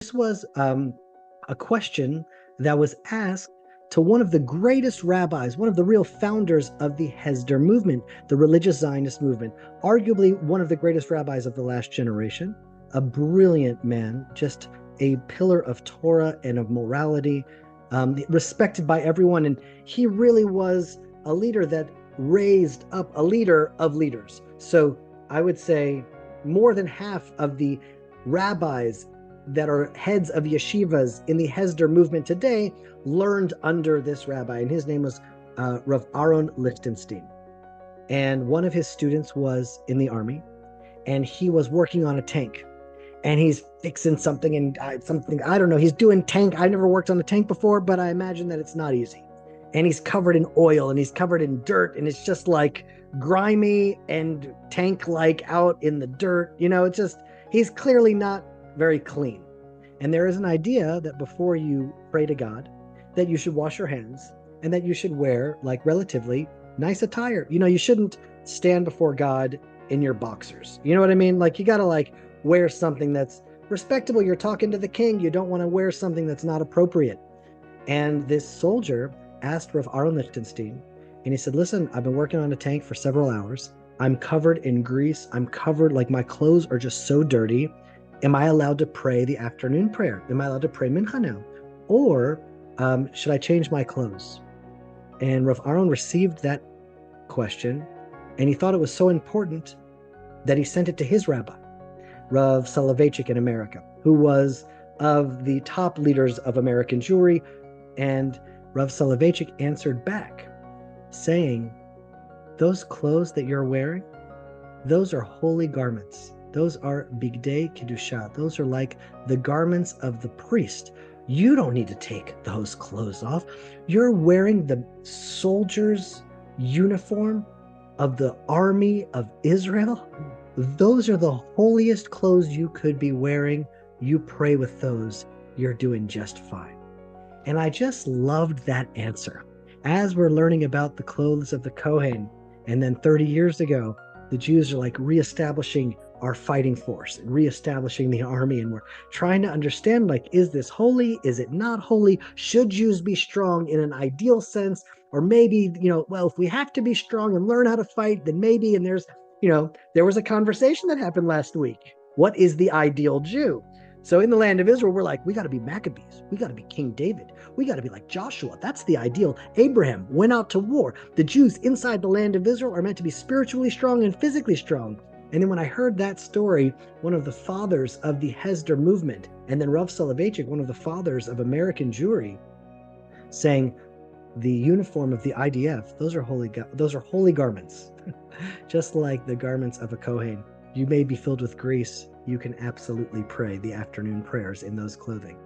This was a question that was asked to one of the greatest rabbis, one of the real founders of the Hesder movement, the religious Zionist movement, arguably one of the greatest rabbis of the last generation, a brilliant man, just a pillar of Torah and of morality, respected by everyone. And he really was a leader that raised up a leader of leaders. So I would say more than half of the rabbis that are heads of yeshivas in the Hesder movement today learned under this rabbi, and his name was Rav Aaron Lichtenstein. And one of his students was in the army, and he was working on a tank, and he's fixing something, and something, I don't know, he's doing tank. I never worked on a tank before, but I imagine that it's not easy. And he's covered in oil, and he's covered in dirt, and it's just like grimy and tank-like out in the dirt. It's just, he's clearly not very clean. And there is an idea that before you pray to God, that you should wash your hands and that you should wear like relatively nice attire. You shouldn't stand before God in your boxers. You know what I mean? Like, you got to like wear something that's respectable. You're talking to the king. You don't want to wear something that's not appropriate. And this soldier asked Rav Aaron Lichtenstein, and he said, listen, I've been working on a tank for several hours. I'm covered in grease. I'm covered, like my clothes are just so dirty. Am I allowed to pray the afternoon prayer? Am I allowed to pray Mincha now? Or should I change my clothes? And Rav Aaron received that question, and he thought it was so important that he sent it to his rabbi, Rav Soloveitchik in America, who was of the top leaders of American Jewry. And Rav Soloveitchik answered back saying, those clothes that you're wearing, those are holy garments. Those are bigdei kedusha. Those are like the garments of the priest. You don't need to take those clothes off. You're wearing the soldier's uniform of the army of Israel. Those are the holiest clothes you could be wearing. You pray with those, you're doing just fine. And I just loved that answer. As we're learning about the clothes of the Kohen, and then 30 years ago, the Jews are like reestablishing our fighting force and reestablishing the army, and we're trying to understand, like, is this holy? Is it not holy? Should Jews be strong in an ideal sense? Or maybe, well, if we have to be strong and learn how to fight, then maybe, and there was a conversation that happened last week. What is the ideal Jew? So in the land of Israel, we're like, we got to be Maccabees. We got to be King David. We got to be like Joshua. That's the ideal. Abraham went out to war. The Jews inside the land of Israel are meant to be spiritually strong and physically strong. And then when I heard that story, one of the fathers of the Hesder movement, and then Rav Soloveitchik, one of the fathers of American Jewry, saying the uniform of the IDF, those are holy garments, just like the garments of a Kohen. You may be filled with grease. You can absolutely pray the afternoon prayers in those clothing.